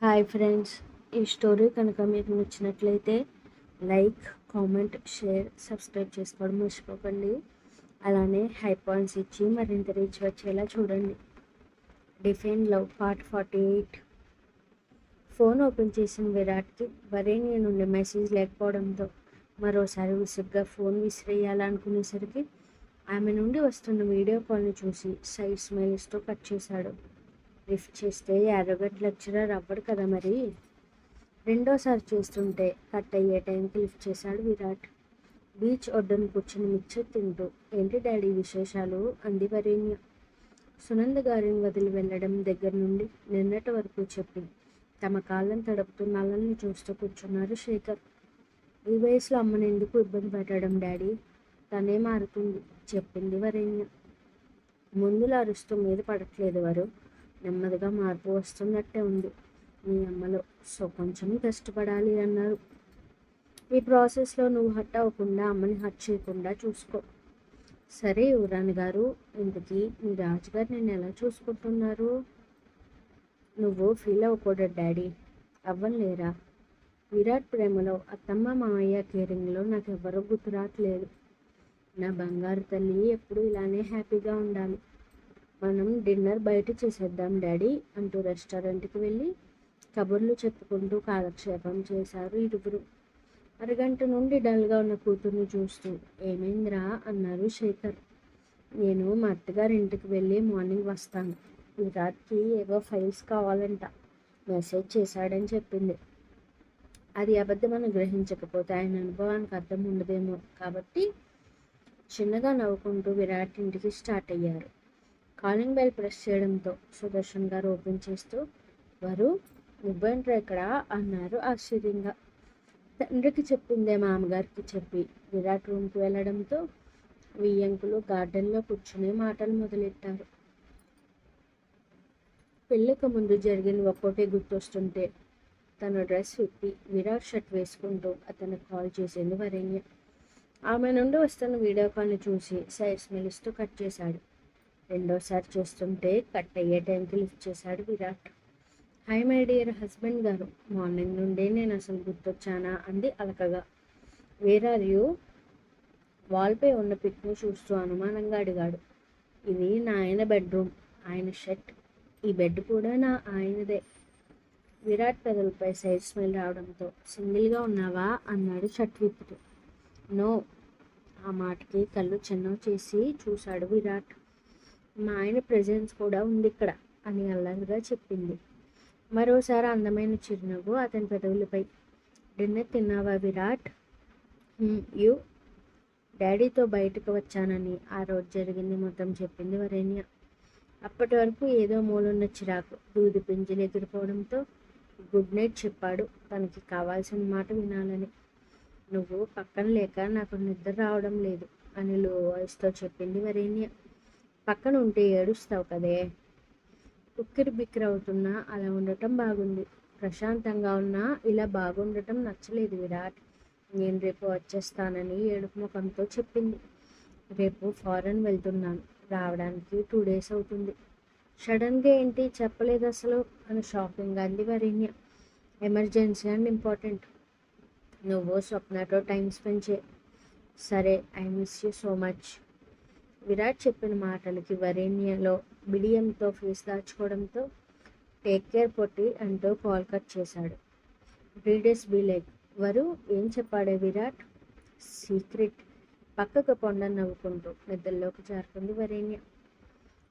Hi friends, ఈ story కనుక మీకు నచ్చినట్లయితే లైక్, కామెంట్, షేర్, సబ్స్క్రైబ్ చేసుకోవడం మర్చిపోకండి. అలానే హై పాయింట్స్ ఇచ్చి మరింత రీచ్ వచ్చేలా చూడండి. Define love part 48. Phone open చేసిన విరాట్కి వరేణ్య నుండి మెసేజ్ లేకపోవడంతో మరోసారి విసుగ్గా ఫోన్ విసిరేయాలనుకునేసరికి ఆమె నుండి వస్తున్న వీడియో కాల్ని చూసి సైడ్ స్మైల్స్తో కట్ చేశాడు. లిఫ్ట్ చేస్తే యారోగెంట్ లెక్చరర్ అవ్వడు కదా మరి. రెండోసారి చేస్తుంటే కట్ అయ్యే టైంకి లిఫ్ట్ చేశాడు విరాట్. బీచ్ ఒడ్డును కూర్చుని మిక్చర్ తింటూ, ఏంటి డాడీ విశేషాలు అంది వరేణ్య. సునంద గారిని వదిలి వెళ్ళడం దగ్గర నుండి నిన్నటి వరకు చెప్పి తమ కాళ్ళని తడుపుతూ నల్లల్ని చూస్తూ కూర్చున్నారు శేఖర్. ఈ వయసులో అమ్మని ఎందుకు ఇబ్బంది పెట్టడం డాడీ, తనే మారుతుంది చెప్పింది వరేణ్య. ముందులా అరుస్తూ మీద పడట్లేదు వారు, నెమ్మదిగా మార్పు వస్తున్నట్టే ఉంది మీ అమ్మలో. సో కొంచెం కష్టపడాలి అన్నారు. ఈ ప్రాసెస్లో నువ్వు హర్ట్ అవ్వకుండా అమ్మని హర్ట్ చేయకుండా చూసుకో. సరే యువరాణి గారు, ఇంతకీ మీ రాజుగారు నేను ఎలా చూసుకుంటున్నారు? నువ్వు ఫీల్ అవ్వకూడదు డాడీ. అవ్వలేరా? విరాట్ ప్రేమలో, అత్తమ్మ మామయ్య కేరింగ్లో నాకు ఎవరూ గుర్తురాట్లేదు. నా బంగారు తల్లి ఎప్పుడు ఇలానే హ్యాపీగా ఉండాలి. మనం డిన్నర్ బయట చేసేద్దాం డాడీ అంటూ రెస్టారెంట్కి వెళ్ళి కబుర్లు చెప్పుకుంటూ కాలక్షేపం చేశారు ఇరువురు. అరగంట నుండి డల్గా ఉన్న కూతుర్ని చూస్తూ, ఏమైందిరా అన్నారు శేఖర్. నేను మా అత్తగారి ఇంటికి వెళ్ళి మార్నింగ్ వస్తాను. విరాట్కి ఏవో ఫైల్స్ కావాలంట, మెసేజ్ చేశాడని చెప్పింది. అది అబద్ధమని గ్రహించకపోతే ఆయన అనుభవానికి అర్థం ఉండదేమో కాబట్టి చిన్నగా నవ్వుకుంటూ విరాట్ ఇంటికి స్టార్ట్ అయ్యారు. కాలింగ్ బెల్ ప్రెస్ చేయడంతో సుదర్శన్ గారు ఓపెన్ చేస్తూ, వారు నువ్వేంట్రా ఇక్కడ అన్నారు ఆశ్చర్యంగా. తండ్రికి చెప్పిందే మామగారికి చెప్పి విరాట్ రూమ్కి వెళ్ళడంతో వియ్యంకులు గార్డెన్లో కూర్చుని మాటలు మొదలెట్టారు. పెళ్ళికి ముందు జరిగిన ఒక్కోటే గుర్తొస్తుంటే తన డ్రెస్ విప్పి విరాట్ షర్ట్ వేసుకుంటూ అతనికి కాల్ చేసింది వరేణ్య. ఆమె నుండి వస్తున్న వీడియో కాల్ని చూసి సైడ్స్ మెలుస్తూ కట్ చేశాడు. రెండోసారి చేస్తుంటే కట్ అయ్యే టైంకి లిఫ్ట్ చేశాడు Virat. Hi my dear husband గారు, మార్నింగ్ నుండే నేను అసలు గుర్తొచ్చానా అంది అలకగా. Where are you? వాల్పై ఉన్న పిక్ని చూస్తూ అనుమానంగా అడిగాడు. ఇది నా ఆయన బెడ్రూమ్, ఆయన షర్ట్, ఈ బెడ్ కూడా నా ఆయనదే. విరాట్ పెదలపై సైడ్ స్మైల్ రావడంతో సింగిల్గా ఉన్నావా అన్నాడు షర్ట్ విప్పుతూ. నో. ఆ మాటకి కళ్ళు చిన్నవి చేసి చూశాడు విరాట్. మా ఆయన ప్రెజెన్స్ కూడా ఉంది ఇక్కడ అని అల్లరిగా చెప్పింది. మరోసారి అందమైన చిరునవ్వు అతని పెదవులపై. డిన్నర్ తిన్నావా విరాట్? యూ. డాడీతో బయటకు వచ్చానని ఆ రోజు జరిగింది మొత్తం చెప్పింది వరేణ్య. అప్పటి వరకు ఏదో మూలున్న చిరాకు దూది పింజలు ఎగిరిపోవడంతో గుడ్ నైట్ చెప్పాడు, తనకి కావాల్సిన మాట వినాలని. నువ్వు పక్కన లేక నాకు నిద్ర రావడం లేదు అని లో వాయిస్తో చెప్పింది వరేణ్య. పక్కన ఉంటే ఏడుస్తావు కదే. ఉక్కిరి బిక్కిరి అవుతున్నా అలా ఉండటం బాగుంది. ప్రశాంతంగా ఉన్నా ఇలా బాగుండటం నచ్చలేదు విరాట్. నేను రేపు వచ్చేస్తానని ఏడుపు ముఖంతో చెప్పింది. రేపు ఫారెన్ వెళ్తున్నాను, రావడానికి 2 days అవుతుంది. సడన్గా ఏంటి చెప్పలేదు అసలు అని షాకింగ్గా అంది వరేణ్య. Emergency and important. నువ్వు స్వప్నతో టైం స్పెండ్ చే. సరే, I miss you so much. Virat చెప్పిన మాటలకి వరేణ్యలో బిడియంతో ఫేస్ దాచుకోవడంతో టేక్ కేర్ పొట్టి అంటూ కాల్ కట్ చేశాడు. 3 days బీ లైక్. వరు ఏం చెప్పాడే విరాట్? సీక్రెట్. పక్కకు పొండని నవ్వుకుంటూ నిద్రలోకి జారుకుంది వరేణ్య.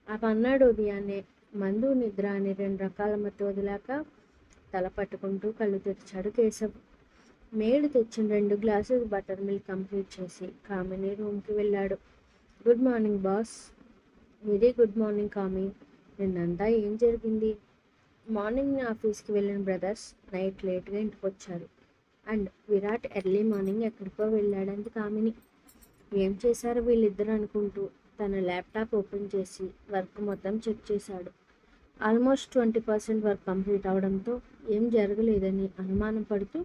ఆ పన్నాడు ఉదయాన్నే మందు నిద్ర అని 2 రకాల మత్తు వదిలాక తల పట్టుకుంటూ కళ్ళు తెరిచాడు కేశవ్. మేడు తెచ్చిన 2 glasses బటర్ మిల్క్ కంప్లీట్ చేసి కామిని రూమ్కి వెళ్ళాడు. Good morning boss. Very good morning Kami. నిన్నంతా ఏం జరిగింది? మార్నింగ్ ఆఫీస్కి వెళ్ళిన బ్రదర్స్ నైట్ లేట్గా ఇంటికి వచ్చారు. అండ్ విరాట్ ఎర్లీ మార్నింగ్ ఎక్కడికో వెళ్ళాడంది కామిని. ఏం చేశారు వీళ్ళిద్దరు అనుకుంటూ తన ల్యాప్టాప్ ఓపెన్ చేసి వర్క్ మొత్తం చెక్ చేశాడు. ఆల్మోస్ట్ 20% వర్క్ కంప్లీట్ అవడంతో ఏం జరగలేదని అనుమానం పడుతూ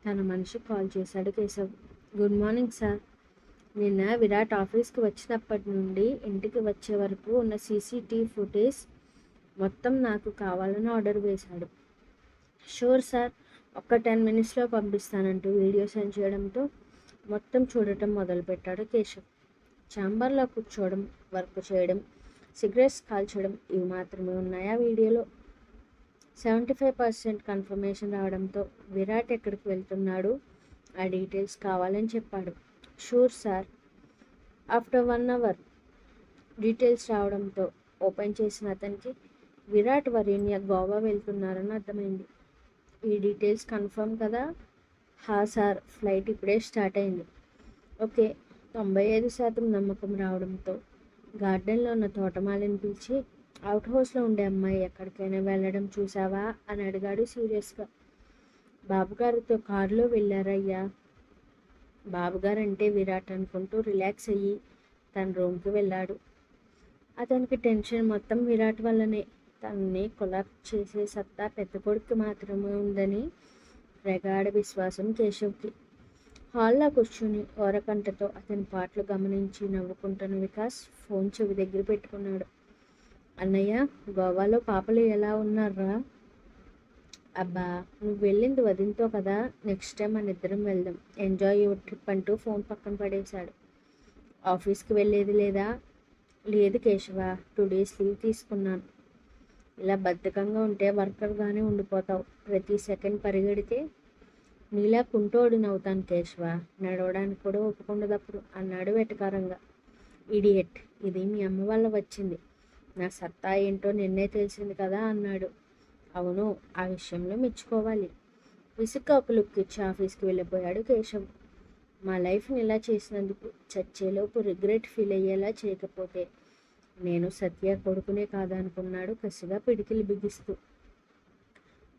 తన మనిషికి కాల్ చేశాడు కేశవ్. Good morning sir. నిన్న విరాట్ ఆఫీస్కి వచ్చినప్పటి నుండి ఇంటికి వచ్చే వరకు ఉన్న సీసీటీవీ ఫుటేజ్ మొత్తం నాకు కావాలని ఆర్డర్ వేశాడు. షూర్ సార్, ఒక్క 10 మినిట్స్లో పంపిస్తానంటూ వీడియో సెండ్ చేయడంతో మొత్తం చూడటం మొదలుపెట్టాడు కేశవ్. ఛాంబర్లో కూర్చోవడం, వర్క్ చేయడం, సిగరెట్స్ కాల్చడం ఇవి మాత్రమే ఉన్నాయా వీడియోలో. 75% కన్ఫర్మేషన్ రావడంతో విరాట్ ఎక్కడికి వెళ్తున్నాడు ఆ డీటెయిల్స్ కావాలని చెప్పాడు. Sure sir. After 1 hour details రావడంతో ఓపెన్ చేసిన అతనికి విరాట్ వరేణ్య గోవా వెళ్తున్నారని అర్థమైంది. ఈ డీటెయిల్స్ కన్ఫర్మ్ కదా? హా సార్, ఫ్లైట్ ఇప్పుడే స్టార్ట్ అయింది. ఓకే. 95% నమ్మకం రావడంతో గార్డెన్లో ఉన్న తోటమాలిని పిలిచి, అవుట్ హౌస్లో ఉండే అమ్మాయి ఎక్కడికైనా వెళ్ళడం చూసావా అని అడిగాడు సీరియస్గా. బాబుగారితో కారులో వెళ్ళారయ్యా. బాబుగారు అంటే విరాట్ అనుకుంటూ రిలాక్స్ అయ్యి తన రూమ్కి వెళ్ళాడు. అతనికి టెన్షన్ మొత్తం విరాట్ వల్లనే. తనని కొలాప్స్ చేసే సత్తా పెద్ద కొడుకు మాత్రమే ఉందని ప్రగాఢ విశ్వాసం కేశవ్కి. హాల్లో కూర్చుని ఓరకంటతో అతని పాటలు గమనించి నవ్వుకుంటున్న వికాస్ ఫోన్ చెవి దగ్గర పెట్టుకున్నాడు. అన్నయ్య, గోవాలో పాపలు ఎలా ఉన్నారా? అబ్బా, నువ్వు వెళ్ళింది వదినతో కదా, నెక్స్ట్ టైం మన ఇద్దరం వెళ్దాం, ఎంజాయ్ యువర్ ట్రిప్ అంటూ ఫోన్ పక్కన పడేశాడు. ఆఫీస్కి వెళ్ళేది లేదా? లేదు కేశవ, 2 days లీవ్ తీసుకున్నాను. ఇలా బద్ధకంగా ఉంటే వర్కర్గానే ఉండిపోతావు. ప్రతి సెకండ్ పరిగెడితే నీలా కుంటోడినవుతాను కేశవ. నడవడానికి కూడా ఒప్పుకుండదప్పుడు అన్నాడు వెటకారంగా. ఇడియట్, ఇది మీ అమ్మ వల్ల వచ్చింది. నా సత్తా ఏంటో నిన్నే తెలిసింది కదా అన్నాడు. అవును, ఆ విషయంలో మెచ్చుకోవాలి. విసుగ్గా ఒక లుక్ ఇచ్చి ఆఫీస్కి వెళ్ళిపోయాడు కేశవ్. మా లైఫ్ని ఇలా చేసినందుకు చచ్చేలోపు రిగ్రెట్ ఫీల్ అయ్యేలా చేయకపోతే నేను సత్య కొడుకునే కాదనుకున్నాడు కసిగా పిడికిలు బిగిస్తూ.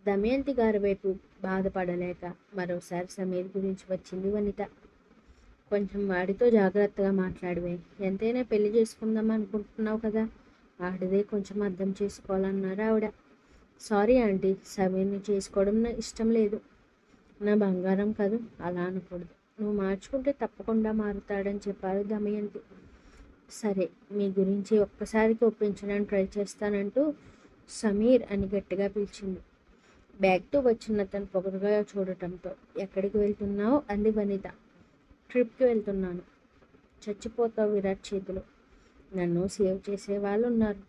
దమయంతి గారి వైపు బాధపడలేక మరోసారి సమీర్ గురించి వచ్చింది వనిత. కొంచెం వాడితో జాగ్రత్తగా మాట్లాడివే. ఎంతైనా పెళ్లి చేసుకుందాం అనుకుంటున్నావు కదా, వాడిదే కొంచెం అర్థం చేసుకోవాలన్నారు ఆవిడ. సారీ ఆంటీ, సమీర్ని చేసుకోవడం నా ఇష్టం లేదు. నా బంగారం కాదు, అలా అనకూడదు. నువ్వు మార్చుకుంటే తప్పకుండా మారుతాడని చెప్పారు దమయంతి. సరే, మీ గురించి ఒక్కసారికి ఒప్పించడానికి ట్రై చేస్తానంటూ సమీర్ అని గట్టిగా పిలిచింది. బ్యాగ్తో వచ్చిన తను పొగరుగా చూడటంతో ఎక్కడికి వెళ్తున్నావు అంది వనిత. ట్రిప్కి వెళ్తున్నాను. చచ్చిపోతావు విరాట్ చేతిలో. నన్ను సేవ్ చేసే వాళ్ళు ఉన్నారు.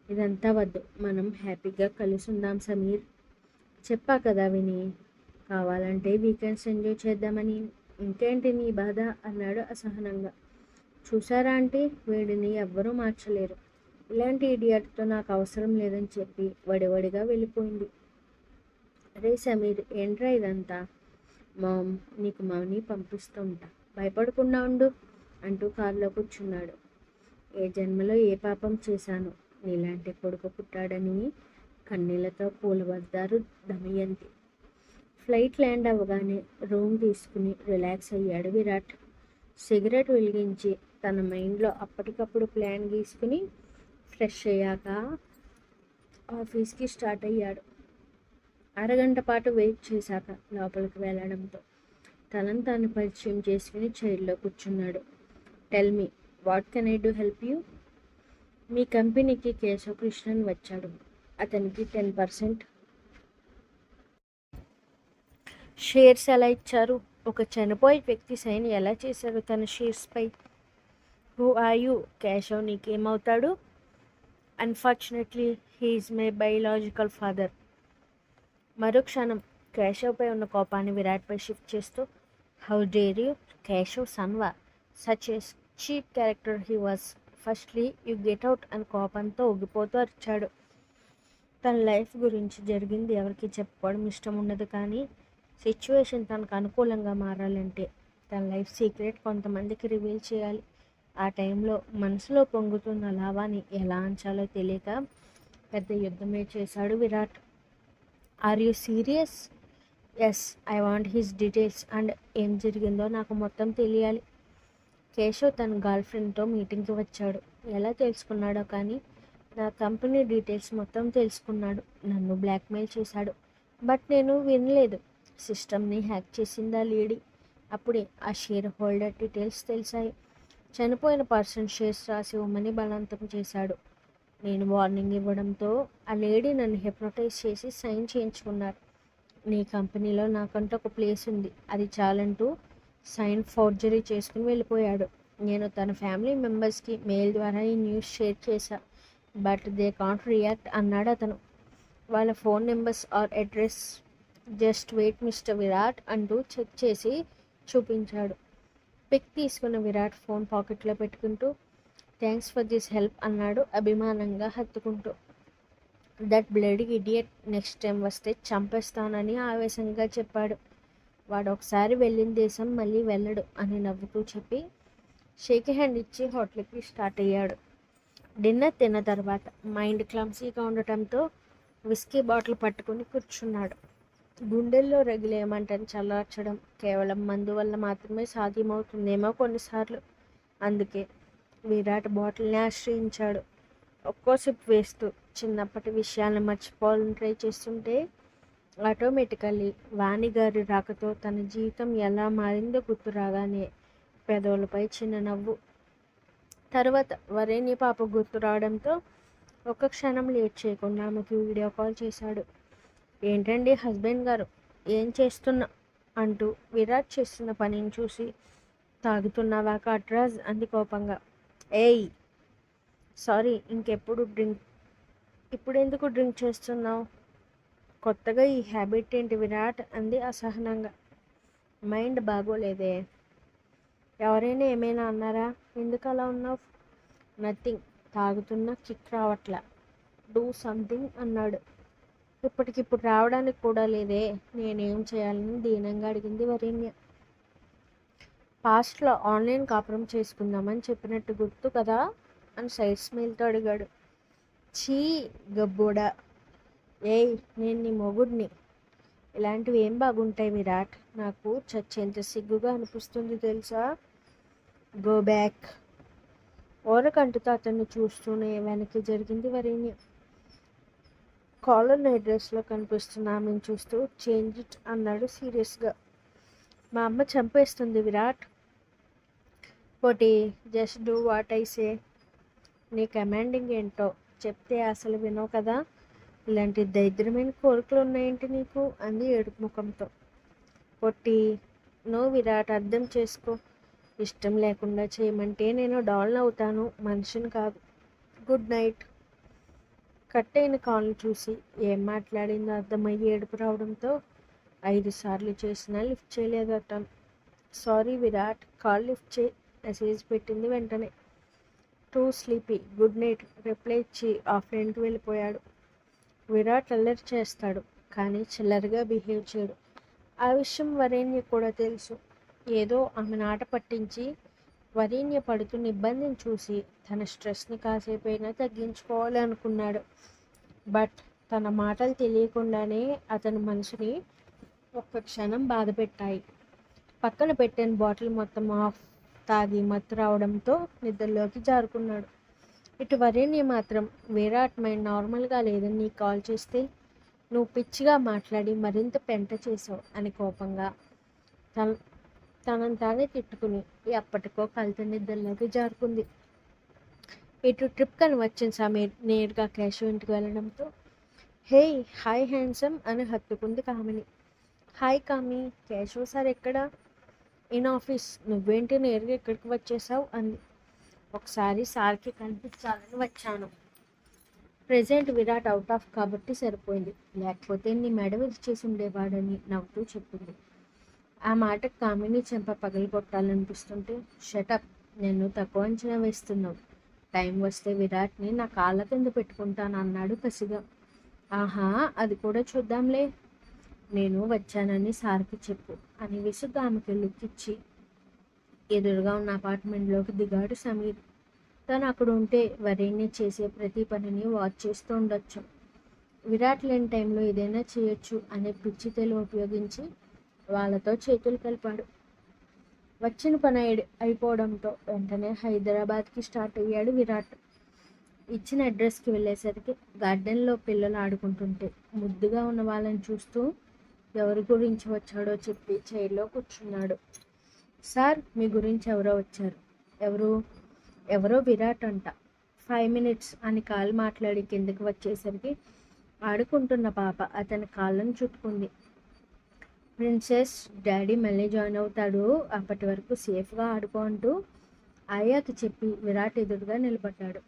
ఇదంతా వద్దు, మనం హ్యాపీగా కలిసి ఉందాం సమీర్. చెప్పా కదా విని, కావాలంటే వీకెండ్స్ ఎంజాయ్ చేద్దామని. ఇంకేంటి నీ బాధ అన్నాడు అసహనంగా. చూసారా అంటే వీడిని ఎవ్వరూ మార్చలేరు. ఇలాంటి ఇడియట్తో నాకు అవసరం లేదని చెప్పి వడివడిగా వెళ్ళిపోయింది. అరే సమీర్, ఏంట్రా ఇదంతా? మామ్, నీకు మనీ పంపిస్తూ ఉంటా, భయపడకుండా ఉండు అంటూ కారులో కూర్చున్నాడు. ఏ జన్మలో ఏ పాపం చేశాను, నీలాంటి కొడుకు పుట్టాడని కన్నీళ్లతో కూలబడ్డారు దమయంతి. ఫ్లైట్ ల్యాండ్ అవ్వగానే రూమ్ తీసుకుని రిలాక్స్ అయ్యాడు విరాట్. సిగరెట్ వెలిగించి తన మైండ్లో అప్పటికప్పుడు ప్లాన్ గీసుకుని ఫ్రెష్ అయ్యాక ఆఫీస్కి స్టార్ట్ అయ్యాడు. అరగంట పాటు వెయిట్ చేశాక లోపలికి వెళ్ళడంతో తనను తాను పరిచయం చేసుకుని చైర్లో కూర్చున్నాడు. Tell me, what can I do help you? మీ కంపెనీకి కేశవ్ కృష్ణన్ వచ్చాడు. అతనికి 10% షేర్స్ ఎలా ఇచ్చారు? ఒక చనిపోయే వ్యక్తి సైన్ ఎలా చేశారు తన షేర్స్పై? Who are you? కేశవ్ నీకేమవుతాడు? Unfortunately he is my biological father. మరుక్షణం కేశవ్పై ఉన్న కోపాన్ని విరాట్పై షిఫ్ట్ చేస్తూ, హౌ డేర్ యూ? కేశవ్ సన్వా, such a cheap character he was. Firstly you get out అని కోపంతో ఊగిపోతూ అరిచాడు. తన లైఫ్ గురించి జరిగింది ఎవరికి చెప్పుకోవడం ఇష్టం ఉండదు, కానీ సిచ్యువేషన్ తనకు అనుకూలంగా మారాలంటే తన లైఫ్ సీక్రెట్ కొంతమందికి రివీల్ చేయాలి. ఆ టైంలో మనసులో పొంగుతున్న లావాని ఎలా అంచాలో తెలియక పెద్ద యుద్ధమే చేశాడు Virat. Are you serious? Yes, I want his details and ఏం జరిగిందో నాకు మొత్తం తెలియాలి. కేశవ్ తన గర్ల్ ఫ్రెండ్తో మీటింగ్కి వచ్చాడు. ఎలా తెలుసుకున్నాడో కానీ నా కంపెనీ డీటెయిల్స్ మొత్తం తెలుసుకున్నాడు. నన్ను బ్లాక్మెయిల్ చేశాడు. బట్ నేను వినలేదు. సిస్టమ్ని హ్యాక్ చేసిందా లేడీ. అప్పుడే ఆ షేర్ హోల్డర్ డీటెయిల్స్ తెలిసాయి. చనిపోయిన పర్సన్ షేర్స్ రాసి ఇవ్వమని బలవంతం చేశాడు. నేను వార్నింగ్ ఇవ్వడంతో ఆ లేడీ నన్ను హిప్నోటైజ్ చేసి సైన్ చేయించుకున్నారు. నీ కంపెనీలో నాకంటూ ఒక ప్లేస్ ఉంది, అది చాలంటూ సైన్ ఫోర్జరీ చేసుకుని వెళ్ళిపోయాడు. నేను తన ఫ్యామిలీ మెంబర్స్కి మెయిల్ ద్వారా ఈ న్యూస్ షేర్ చేశా, బట్ దే కాంట్ రియాక్ట్ అన్నాడు అతను. వాళ్ళ phone numbers or address just wait mister Virat అంటూ చెక్ చేసి చూపించాడు. పిక్ తీసుకున్న విరాట్ ఫోన్ పాకెట్లో పెట్టుకుంటూ థ్యాంక్స్ ఫర్ దిస్ హెల్ప్ అన్నాడు అభిమానంగా హత్తుకుంటూ. That bloody idiot next time వస్తే చంపేస్తానని ఆవేశంగా చెప్పాడు. వాడు ఒకసారి వెళ్ళిన దేశం మళ్ళీ వెళ్ళడు అని నవ్వుతూ చెప్పి షేక్ హ్యాండ్ ఇచ్చి హోటల్కి స్టార్ట్ అయ్యాడు. డిన్నర్ తిన్న తర్వాత మైండ్ క్లమ్సీగా ఉండటంతో విస్కీ బాటిల్ పట్టుకుని కూర్చున్నాడు. గుండెల్లో రగిలే మంటని చల్లార్చడం కేవలం మందు వల్ల మాత్రమే సాధ్యమవుతుందేమో కొన్నిసార్లు. అందుకే విరాట్ బాటిల్ని ఆశ్రయించాడు. ఒక్కో సిప్ వేస్తూ చిన్నప్పటి విషయాలను మర్చిపోవాలని ట్రై చేస్తుంటే ఆటోమేటికల్లీ వాణిగారి రాకతో తన జీవితం ఎలా మారిందో గుర్తు రాగానే పెదవులపై చిన్న నవ్వు. తర్వాత వరేణ్య పాప గుర్తు రావడంతో ఒక్క క్షణం లేట్ చేయకుండా ఆమెకి వీడియో కాల్ చేశాడు. ఏంటండి హస్బెండ్ గారు, ఏం చేస్తున్నా అంటూ విరాట్ చేస్తున్న పనిని చూసి తాగుతున్నావా కట్రాజ్ అంది కోపంగా. ఏయ్ సారీ, ఇంకెప్పుడు డ్రింక్, ఇప్పుడు ఎందుకు డ్రింక్ చేస్తున్నావు? కొత్తగా ఈ హ్యాబిట్ ఏంటి విరాట్ అంది అసహనంగా. మైండ్ బాగోలేదే. ఎవరైనా ఏమైనా అన్నారా? ఎందుకు అలా ఉన్నావు? నథింగ్, తాగుతున్నా కిక్ రావట్లా. డూ సంథింగ్ అన్నాడు. ఇప్పటికిప్పుడు రావడానికి కూడా లేదే. నేనేం చేయాలని దీనంగా అడిగింది వరేణ్య. పాస్ట్లో ఆన్లైన్ కాపురం చేసుకుందామని చెప్పినట్టు గుర్తు కదా అని సైడ్ స్మైల్తో అడిగాడు. ఛీ గబ్బోడా. ఏయ్ నేను నీ మొగుడిని. ఇలాంటివి ఏం బాగుంటాయి విరాట్, నాకు చచ్చేంత సిగ్గుగా అనిపిస్తుంది తెలుసా. Go back. ఓరకంటుతో అతన్ని చూస్తూనే వెనక్కి జరిగింది వరేణ్య. కాలర్ అడ్రస్లో కనిపిస్తున్న ఆమెను చూస్తూ చేంజ్ ఇట్ అన్నాడు సీరియస్గా. మా అమ్మ చంపేస్తుంది విరాట్. పోటీ just do what I say. నీ కమాండింగ్ ఏంటో చెప్తే అసలు వినవు కదా. ఇలాంటి దరిద్రమైన కోరికలు ఉన్నాయేంటి నీకు అంది ఏడుపు ముఖంతో. పొట్టి నో విరాట్, అర్థం చేసుకో. ఇష్టం లేకుండా చేయమంటే నేను డాల్ని అవుతాను, మనిషిని కాదు. Good night. కట్ అయిన కాల్ని చూసి ఏం మాట్లాడిందో అర్థమయ్యి ఏడుపు రావడంతో 5 సార్లు చేసినా లిఫ్ట్ చేయలేదు అతను. సారీ విరాట్, కాల్ లిఫ్ట్ చేయి మెసేజ్ పెట్టింది వెంటనే. Two sleepy, good night reply ఇచ్చి ఆఫ్లైన్కి వెళ్ళిపోయాడు. విరాట్ అల్లరి చేస్తాడు కానీ చిల్లరగా బిహేవ్ చేయడు. ఆ విషయం వరేణ్య కూడా తెలుసు. ఏదో ఆమె నాట పట్టించి వరేణ్య పడుతున్న ఇబ్బందిని చూసి తన స్ట్రెస్ని కాసేపైనా తగ్గించుకోవాలి అనుకున్నాడు. బట్ తన మాటలు తెలియకుండానే అతని మనసుని ఒక్క క్షణం బాధ పెట్టాయి. పక్కన పెట్టిన బాటిల్ మొత్తం ఆఫ్ తాగి మత్తు రావడంతో నిద్రలోకి జారుకున్నాడు. ఇటు వరేణ్య మాత్రం విరాట్ మైండ్ నార్మల్గా లేదని నీకు కాల్ చేస్తే నువ్వు పిచ్చిగా మాట్లాడి మరింత పెంట చేసావు అని కోపంగా తనను తానే తిట్టుకుని ఎప్పటికో కలత నిద్రలోకి జారుకుంది. ఇటు ట్రిప్ కని వచ్చిన సమీర్ నేరుగా కేశవ్ ఇంటికి వెళ్ళడంతో హే హాయ్ హ్యాండ్సమ్ అని హత్తుకుంది కామిని. హాయ్ కామి, కేశవ్ సార్ ఎక్కడా? In office. నువ్వేంటి నేరుగా ఇక్కడికి వచ్చేసావు అంది. ఒకసారి సార్కి కనిపించాలని వచ్చాను. ప్రెజెంట్ విరాట్ అవుట్ ఆఫ్ కాబట్టి సరిపోయింది, లేకపోతే నీ మెడ విరిచేసి ఉండేవాడని నవ్వుతూ చెప్పింది. ఆ మాటకు కామిని చెంప పగలగొట్టాలనిపిస్తుంటే షటప్, నేను తక్కువ అంచనా వేస్తున్నావు. టైం వస్తే విరాట్ని నా కాళ్ళ కింద పెట్టుకుంటాను అన్నాడు కసిగా. ఆహా, అది కూడా చూద్దాంలే. నేను వచ్చానని సార్కి చెప్పు అని విసుగ్గా ఆమెకి లుక్ ఇచ్చి ఎదురుగా ఉన్న అపార్ట్మెంట్లోకి దిగాడు సమీర్. తను అక్కడ ఉంటే వరేణ్య చేసే ప్రతి పనిని వాచ్ చేస్తూ ఉండొచ్చు. విరాట్ లేని టైంలో ఏదైనా చేయొచ్చు అనే పిచ్చి తెలివి ఉపయోగించి వాళ్ళతో చేతులు కలిపాడు. వచ్చిన పని అయిపోవడంతో వెంటనే హైదరాబాద్కి స్టార్ట్ అయ్యాడు విరాట్. ఇచ్చిన అడ్రస్కి వెళ్ళేసరికి గార్డెన్లో పిల్లలు ఆడుకుంటుంటే ముద్దుగా ఉన్న వాళ్ళని చూస్తూ ఎవరి గురించి వచ్చాడో చెప్పి చైర్లో కూర్చున్నాడు. సార్, మీ గురించి ఎవరో వచ్చారు. ఎవరో విరాట్ అంట. 5 minutes అని కాల్ మాట్లాడి కిందకి వచ్చేసరికి ఆడుకుంటున్న పాప అతని కాళ్ళను చుట్టుకుంది. ప్రిన్సెస్ డాడీ మళ్ళీ జాయిన్ అవుతాడు, అప్పటి వరకు సేఫ్గా ఆడుకో అంటూ ఆయాకి చెప్పి విరాట్ ఎదురుగా నిలబడ్డాడు.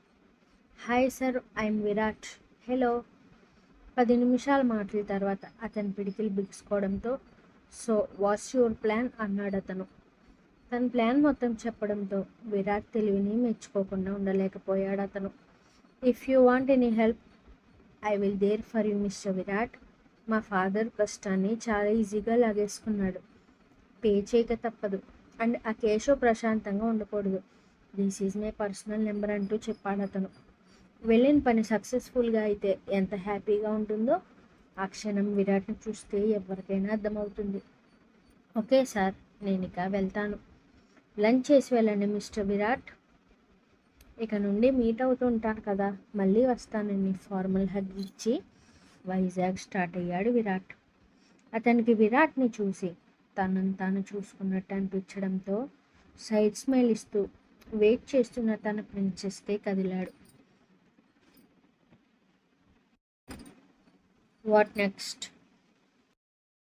Hi sir, I'm Virat. Hello. 10 నిమిషాల మాటల తర్వాత అతని పిడికిలు బిగుసుకోవడంతో సో వాట్స్ యువర్ ప్లాన్ అన్నాడు అతను. తన ప్లాన్ మొత్తం చెప్పడంతో విరాట్ తెలివిని మెచ్చుకోకుండా ఉండలేకపోయాడు అతను. If you want any help I will there for you mister Virat. మా ఫాదర్ కష్టాన్ని చాలా ఈజీగా లాగేసుకున్నాడు. పే చేయక తప్పదు. అండ్ ఆ కేశవ్ ప్రశాంతంగా ఉండకూడదు. This is my personal number అంటూ చెప్పాడు అతను. వెళ్ళిన పని సక్సెస్ఫుల్గా అయితే ఎంత హ్యాపీగా ఉంటుందో ఆ క్షణం విరాట్ని చూస్తే ఎవరికైనా అర్థమవుతుంది. ఓకే సార్, నేను ఇక వెళ్తాను. లంచ్ చేసి వెళ్ళండి మిస్టర్ విరాట్. ఇక నుండి మీట్ అవుతూ ఉంటాను కదా, మళ్ళీ వస్తానని ఫార్మల్ హగ్ ఇచ్చి వైజాగ్ స్టార్ట్ అయ్యాడు విరాట్. అతనికి విరాట్ని చూసి తనను తాను చూసుకున్నట్టు అనిపించడంతో సైడ్ స్మైల్ ఇస్తూ వెయిట్ చేస్తున్న తన ప్రిన్సెస్కే కదిలాడు. What next?